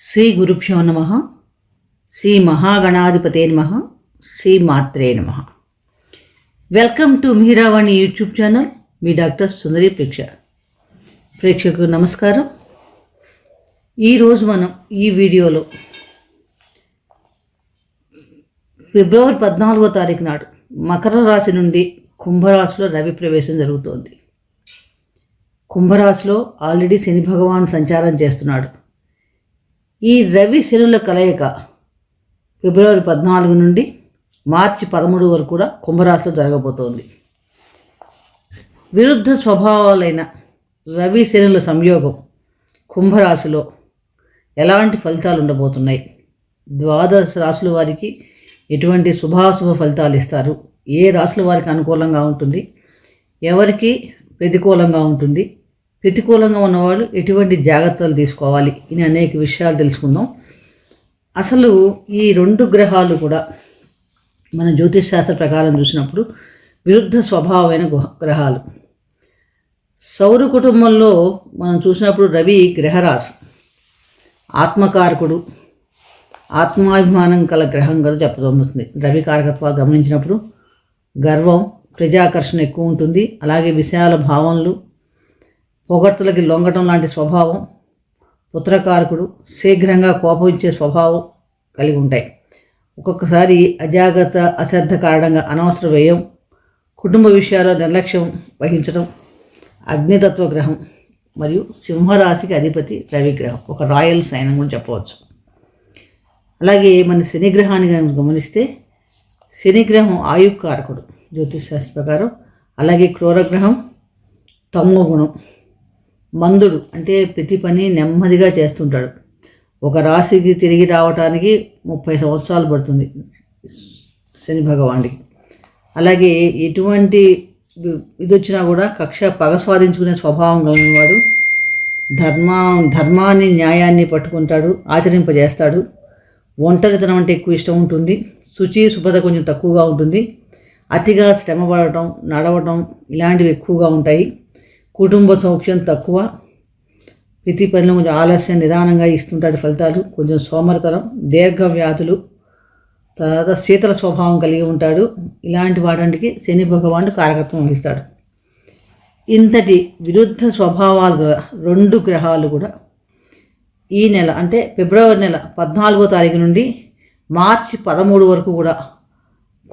శ్రీ గురుభ్యో నమ. శ్రీ మహాగణాధిపతే నమ. శ్రీ మాత్రే నమ. Welcome to Meeravani YouTube channel. మీ డాక్టర్ సుందరి ప్రేక్షకులకు నమస్కారం. ఈరోజు మనం ఈ వీడియోలో ఫిబ్రవరి 14వ తారీఖు నాడు మకర రాశి నుండి కుంభరాశిలో రవి ప్రవేశం జరుగుతోంది. కుంభరాశిలో ఆల్రెడీ శని భగవాన్ సంచారం చేస్తున్నాడు. ఈ రవి శనుల కలయిక ఫిబ్రవరి 14 నుండి మార్చి 13 వరకు కూడా కుంభరాశిలో జరగబోతోంది. విరుద్ధ స్వభావాలైన రవి శనుల సంయోగం కుంభరాశిలో ఎలాంటి ఫలితాలు ఉండబోతున్నాయి, ద్వాదశ రాశుల వారికి ఎటువంటి శుభాశుభ ఫలితాలు ఇస్తారు, ఏ రాశుల వారికి అనుకూలంగా ఉంటుంది, ఎవరికి ప్రతికూలంగా ఉంటుంది, ప్రతికూలంగా ఉన్నవాళ్ళు ఎటువంటి జాగ్రత్తలు తీసుకోవాలి, ఇని అనేక విషయాలు తెలుసుకుందాం. అసలు ఈ రెండు గ్రహాలు కూడా మన జ్యోతిష్ శాస్త్ర ప్రకారం చూసినప్పుడు విరుద్ధ స్వభావమైన గ్రహాలు. సౌర కుటుంబంలో మనం చూసినప్పుడు రవి గ్రహరాశి, ఆత్మకారకుడు, ఆత్మాభిమానం కల గ్రహం కూడా చెప్పబడుతుంది. రవి కారకత్వాలు గమనించినప్పుడు గర్వం, ప్రజాకర్షణ ఎక్కువ ఉంటుంది. అలాగే విశాల భావనలు, పొగడ్తలకి లొంగటం లాంటి స్వభావం, పుత్రకారకుడు, శీఘ్రంగా కోపించే స్వభావం కలిగి ఉంటాయి. ఒక్కొక్కసారి అజాగ్రత్త, అశ్రద్ధ కారణంగా అనవసర వ్యయం, కుటుంబ విషయాల్లో నిర్లక్ష్యం వహించడం. అగ్నితత్వ గ్రహం మరియు సింహరాశికి అధిపతి రవి గ్రహం, ఒక రాయల్ సైన్ కూడా చెప్పవచ్చు. అలాగే మన శనిగ్రహాన్ని కనుక గమనిస్తే శనిగ్రహం ఆయుకారకుడు జ్యోతిష్ శాస్త్ర ప్రకారం. అలాగే క్రూరగ్రహం తమో గుణం, మందుడు, అంటే ప్రతి పని నెమ్మదిగా చేస్తుంటాడు. ఒక రాశికి తిరిగి రావటానికి 30 సంవత్సరాలు పడుతుంది శని భగవానుడికి. అలాగే ఎటువంటి ఇది వచ్చినా కూడా పగ స్వాధించుకునే స్వభావం కలిగినవాడు. ధర్మాన్ని, న్యాయాన్ని పట్టుకుంటాడు, ఆచరింపజేస్తాడు. ఒంటరితనం అంటే ఎక్కువ ఇష్టం ఉంటుంది. శుభ్రత కొంచెం తక్కువగా ఉంటుంది. అతిగా శ్రమ పడటం, నడవటం ఇలాంటివి ఎక్కువగా ఉంటాయి. కుటుంబ సౌఖ్యం తక్కువ. ప్రతి పనిలో కొంచెం ఆలస్యం, నిదానంగా ఇస్తుంటాడు ఫలితాలు. కొంచెం సోమరితనం, దీర్ఘ వ్యాధులు, తర్వాత శీతల స్వభావం కలిగి ఉంటాడు. ఇలాంటి వాటికి శని భగవానుడు కారకత్వం వహిస్తాడు. ఇంతటి విరుద్ధ స్వభావాలు రెండు గ్రహాలు కూడా ఈ నెల, అంటే ఫిబ్రవరి నెల 14వ తారీఖు నుండి మార్చి 13 వరకు కూడా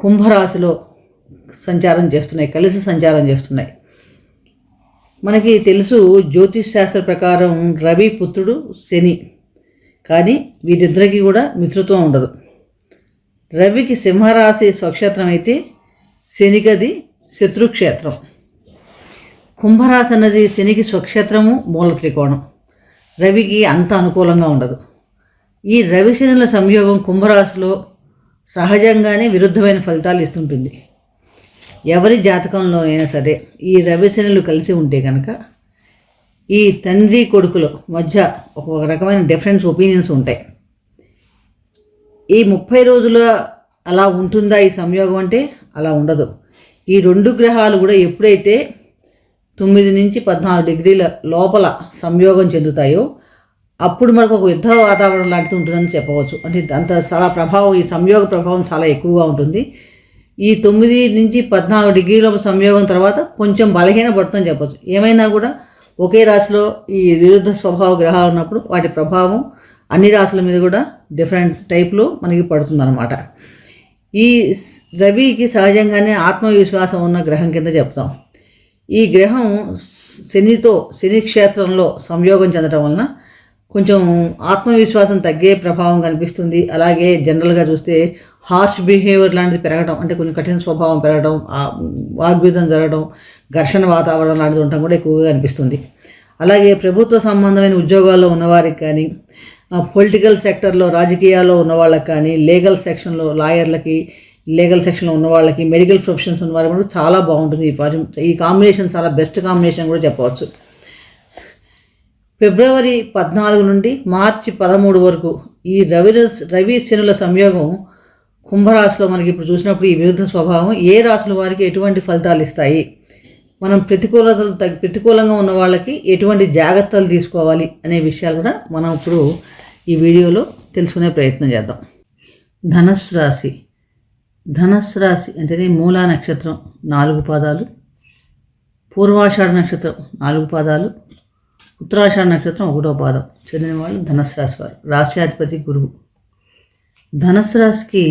కుంభరాశిలో సంచారం చేస్తున్నాయి, కలిసి సంచారం చేస్తున్నాయి. మనకి తెలుసు జ్యోతిష్ శాస్త్ర ప్రకారం రవి పుత్రుడు శని, కానీ వీరిద్దరికీ కూడా మిత్రత్వం ఉండదు. రవికి సింహరాశి స్వక్షేత్రం అయితే శనికది శత్రుక్షేత్రం. కుంభరాశి అన్నది శనికి స్వక్షేత్రము, మూల త్రికోణం. రవికి అంత అనుకూలంగా ఉండదు. ఈ రవి శనుల సంయోగం కుంభరాశిలో సహజంగానే విరుద్ధమైన ఫలితాలు ఇస్తుంటుంది. ఎవరి జాతకంలోనైనా సరే ఈ రవి శనులు కలిసి ఉంటే కనుక ఈ తండ్రి కొడుకుల మధ్య ఒక రకమైన డిఫరెన్స్ ఒపీనియన్స్ ఉంటాయి. ఈ 30 రోజుల అలా ఉంటుందా ఈ సంయోగం అంటే? అలా ఉండదు. ఈ రెండు గ్రహాలు కూడా ఎప్పుడైతే 9 నుంచి 14 డిగ్రీల లోపల సంయోగం చెందుతాయో అప్పుడు మనకు ఒక యుద్ధ వాతావరణం లాంటిది ఉంటుందని చెప్పవచ్చు. అంటే అంత చాలా ప్రభావం, ఈ సంయోగ ప్రభావం చాలా ఎక్కువగా ఉంటుంది. ఈ 9 నుంచి 14 డిగ్రీల సంయోగం తర్వాత కొంచెం బలహీన పడుతుందని చెప్పచ్చు. ఏమైనా కూడా ఒకే రాశిలో ఈ విరుద్ధ స్వభావ గ్రహాలు ఉన్నప్పుడు వాటి ప్రభావం అన్ని రాశుల మీద కూడా డిఫరెంట్ టైప్లో మనకి పడుతుందన్నమాట. ఈ రవికి సహజంగానే ఆత్మవిశ్వాసం ఉన్న గ్రహం కింద చెప్తాం. ఈ గ్రహం శని క్షేత్రంలో సంయోగం చెందడం వలన కొంచెం ఆత్మవిశ్వాసం తగ్గే ప్రభావం కనిపిస్తుంది. అలాగే జనరల్గా చూస్తే హార్ష్ బిహేవియర్ లాంటిది పెరగడం, అంటే కొంచెం కఠిన స్వభావం పెరగడం, వాగ్విధం జరగడం, ఘర్షణ వాతావరణం లాంటిది ఉండటం కూడా ఎక్కువగా కనిపిస్తుంది. అలాగే ప్రభుత్వ సంబంధమైన ఉద్యోగాల్లో ఉన్నవారికి కానీ, పొలిటికల్ సెక్టర్లో రాజకీయాల్లో ఉన్న వాళ్ళకి కానీ, లీగల్ సెక్షన్లో లాయర్లకి, లీగల్ సెక్షన్లో ఉన్న వాళ్ళకి, మెడికల్ ప్రొఫెషన్స్ ఉన్న వాళ్ళకి కూడా చాలా బాగుంటుంది. ఈ కాంబినేషన్ చాలా బెస్ట్ కాంబినేషన్ కూడా చెప్పవచ్చు. ఫిబ్రవరి 14 నుండి మార్చి 13 వరకు ఈ రవి శనుల సంయోగం కుంభరాశిలో మనకి ఇప్పుడు చూసినప్పుడు ఈ విరుద్ధ స్వభావం ఏ రాశుల వారికి ఎటువంటి ఫలితాలు ఇస్తాయి, మనం ప్రతికూలంగా ఉన్న వాళ్ళకి ఎటువంటి జాగ్రత్తలు తీసుకోవాలి అనే విషయాలు కూడా మనం ఇప్పుడు ఈ వీడియోలో తెలుసుకునే ప్రయత్నం చేద్దాం. ధనస్సు రాశి. ధనస్సు రాశి అంటేనే మూలా నక్షత్రం 4 పాదాలు, పూర్వాషాఢ నక్షత్రం 4 పాదాలు, ఉత్తరాషాఢ నక్షత్రం 1వ పాదం చెందిన వాళ్ళు ధనస్సు రాశి వారు. రాశ్యాధిపతి గురువు. ధనస్సు రాశికి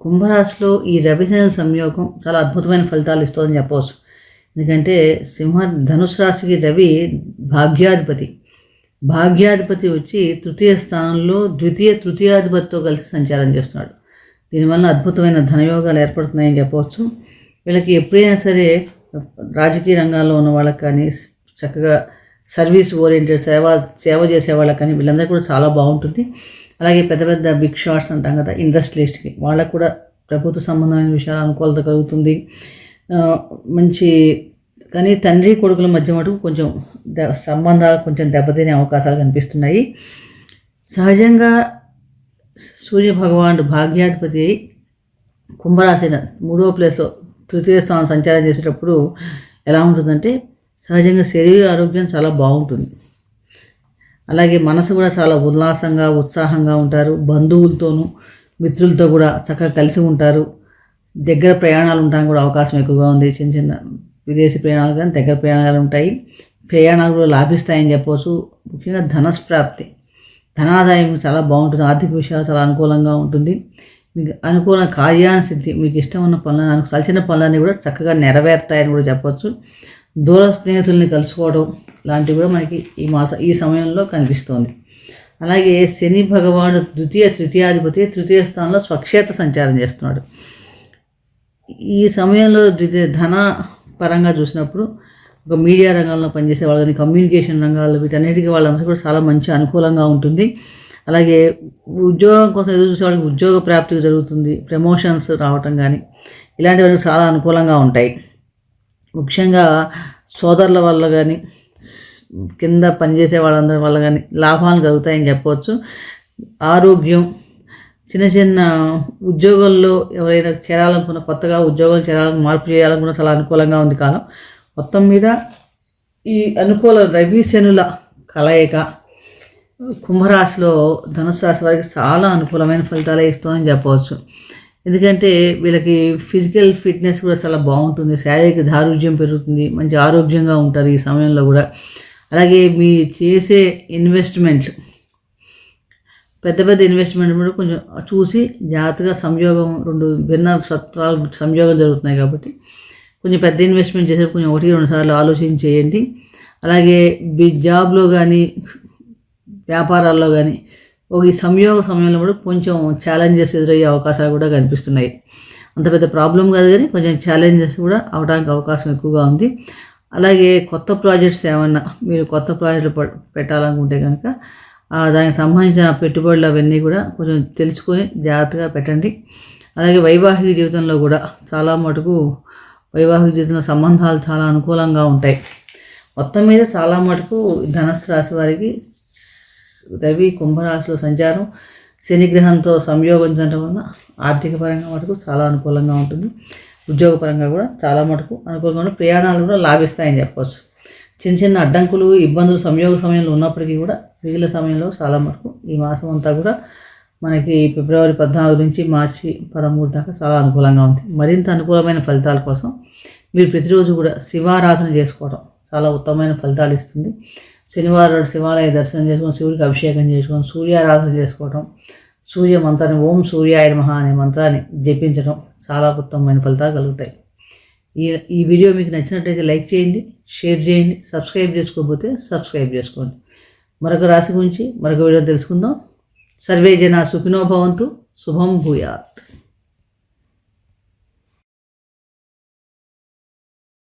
కుంభరాశిలో ఈ రవిశని సంయోగం చాలా అద్భుతమైన ఫలితాలు ఇస్తుందని చెప్పవచ్చు. ఎందుకంటే ధనుసు రాశికి రవి భాగ్యాధిపతి. భాగ్యాధిపతి వచ్చి తృతీయ స్థానంలో తృతీయాధిపతితో కలిసి సంచారం చేస్తున్నాడు. దీనివల్ల అద్భుతమైన ధనయోగాలు ఏర్పడుతున్నాయని చెప్పవచ్చు. వీళ్ళకి ఎప్పుడైనా సరే రాజకీయ రంగాల్లో ఉన్న వాళ్ళకి కానీ, చక్కగా సర్వీస్ ఓరియంటెడ్ సేవ చేసే వాళ్ళకి కానీ వీళ్ళందరికీ కూడా చాలా బాగుంటుంది. అలాగే పెద్ద పెద్ద బిగ్ షాట్స్ అంటాం కదా, ఇండస్ట్రియలిస్ట్కి వాళ్ళకు కూడా ప్రభుత్వ సంబంధమైన విషయాలు అనుకూలత కలుగుతుంది. మంచి కానీ తండ్రి కొడుకుల మధ్య మటుకు కొంచెం సంబంధాలు కొంచెం దెబ్బతినే అవకాశాలు కనిపిస్తున్నాయి. సహజంగా సూర్య భగవానుడు భాగ్యాధిపతి అయి కుంభరాశి 3వ ప్లేస్లో తృతీయ స్థానం సంచారం చేసేటప్పుడు ఎలా ఉంటుందంటే సహజంగా శరీర ఆరోగ్యం చాలా బాగుంటుంది. అలాగే మనసు కూడా చాలా ఉల్లాసంగా ఉత్సాహంగా ఉంటారు. బంధువులతోనూ మిత్రులతో కూడా చక్కగా కలిసి ఉంటారు. దగ్గర ప్రయాణాలు ఉండడానికి కూడా అవకాశం ఎక్కువగా ఉంది. చిన్న చిన్న విదేశీ ప్రయాణాలు కానీ దగ్గర ప్రయాణాలు ఉంటాయి. ప్రయాణాలు కూడా లాభిస్తాయని చెప్పవచ్చు. ముఖ్యంగా ధనస్ప్రాప్తి, ధనాదాయం చాలా బాగుంటుంది. ఆర్థిక విషయాలు చాలా అనుకూలంగా ఉంటుంది. మీకు అనుకూల కార్యాన్ని సిద్ధి, మీకు ఇష్టం ఉన్న పనులను కలిసిన పనులన్నీ కూడా చక్కగా నెరవేరుతాయని కూడా చెప్పవచ్చు. దూర స్నేహితుల్ని కలుసుకోవడం లాంటివి కూడా మనకి ఈ సమయంలో కనిపిస్తోంది. అలాగే శని భగవానుడు తృతీయాధిపతి తృతీయ స్థానంలో స్వక్షేత్ర సంచారం చేస్తున్నాడు. ఈ సమయంలో ధన పరంగా చూసినప్పుడు ఒక మీడియా రంగంలో పనిచేసే వాళ్ళని, కమ్యూనికేషన్ రంగాల్లో వీటన్నిటికీ వాళ్ళందరూ కూడా చాలా మంచి అనుకూలంగా ఉంటుంది. అలాగే ఉద్యోగం కోసం ఎదురు చూసే వాళ్ళకి ఉద్యోగ ప్రాప్తి జరుగుతుంది. ప్రమోషన్స్ రావటం కానీ ఇలాంటివన్నీ చాలా అనుకూలంగా ఉంటాయి. ముఖ్యంగా సోదరుల వల్ల కానీ కింద పనిచేసే వాళ్ళందరి వల్ల కానీ లాభాలు కలుగుతాయని చెప్పవచ్చు. ఆరోగ్యం, చిన్న చిన్న ఉద్యోగాల్లో ఎవరైనా చేరాలనుకున్న, కొత్తగా ఉద్యోగాలు చేరాలని, మార్పు చేయాలనుకున్న చాలా అనుకూలంగా ఉంది కాలం. మొత్తం మీద ఈ అనుకూల రవి శనుల కలయిక కుంభరాశిలో ధనుసు రాశి వారికి చాలా అనుకూలమైన ఫలితాలే ఇస్తుందని చెప్పవచ్చు. ఎందుకంటే వీళ్ళకి ఫిజికల్ ఫిట్నెస్ కూడా చాలా బాగుంటుంది. శారీరక దారుఢ్యం పెరుగుతుంది. మంచి ఆరోగ్యంగా ఉంటారు ఈ సమయంలో కూడా. అలాగే మీ చేసే ఇన్వెస్ట్మెంట్లు, పెద్ద పెద్ద ఇన్వెస్ట్మెంట్ కూడా కొంచెం చూసి జాగ్రత్తగా సంయోగం, 2 భిన్న సత్వాలు సంయోగం జరుగుతున్నాయి కాబట్టి కొంచెం పెద్ద ఇన్వెస్ట్మెంట్ చేసే కొంచెం 1-2 సార్లు ఆలోచించి చేయండి. అలాగే జాబ్లో కానీ వ్యాపారాల్లో కానీ ఈ సమయంలో కూడా కొంచెం ఛాలెంజెస్ ఎదురయ్యే అవకాశాలు కూడా కనిపిస్తున్నాయి. అంత పెద్ద ప్రాబ్లం కాదు కానీ కొంచెం ఛాలెంజెస్ కూడా అవడానికి అవకాశం ఎక్కువగా ఉంది. అలాగే కొత్త ప్రాజెక్ట్స్ ఏమన్నా మీరు కొత్త ప్రాజెక్టులు పెట్టాలనుకుంటే కనుక దానికి సంబంధించిన పెట్టుబడులు అవన్నీ కూడా కొంచెం తెలుసుకొని జాగ్రత్తగా పెట్టండి. అలాగే వైవాహిక జీవితంలో కూడా చాలా మటుకు వైవాహిక జీవితంలో సంబంధాలు చాలా అనుకూలంగా ఉంటాయి. మొత్తం మీద చాలా మటుకు ధనుసు రాశి వారికి రవి కుంభరాశిలో సంచారం శని గ్రహంతో సంయోగించడం వలన ఆర్థిక పరంగా మటుకు చాలా అనుకూలంగా ఉంటుంది. ఉద్యోగపరంగా కూడా చాలా మటుకు అనుకూలంగా ఉంటుంది. ప్రయాణాలు కూడా లాభిస్తాయని చెప్పవచ్చు. చిన్న చిన్న అడ్డంకులు, ఇబ్బందులు సంయోగ సమయంలో ఉన్నప్పటికీ కూడా మిగిలిన సమయంలో చాలా మటుకు ఈ మాసం అంతా కూడా మనకి ఫిబ్రవరి 14 నుంచి మార్చి 13 దాకా చాలా అనుకూలంగా ఉంది. మరింత అనుకూలమైన ఫలితాల కోసం మీరు ప్రతిరోజు కూడా శివారాధన చేసుకోవడం చాలా ఉత్తమమైన ఫలితాలు ఇస్తుంది. శనివారం శివాలయ దర్శనం చేసుకొని, శివుడికి అభిషేకం చేసుకొని, సూర్యారాధన చేసుకోవడం, సూర్య మంత్రాన్ని ఓం సూర్యాయ నమః అనే మంత్రాన్ని జపించడం చాలా ఉత్తమమైన ఫలితాలు కలుగుతాయి. ఈ వీడియో మీకు నచ్చినట్లయితే లైక్ చేయండి, షేర్ చేయండి. సబ్స్క్రైబ్ చేసుకోకపోతే సబ్స్క్రైబ్ చేసుకోండి. మరొక రాశి గురించి మరొక వీడియో తెలుసుకుందాం. సర్వే జనా సుఖినో భవంతు. శుభం భూయాత్.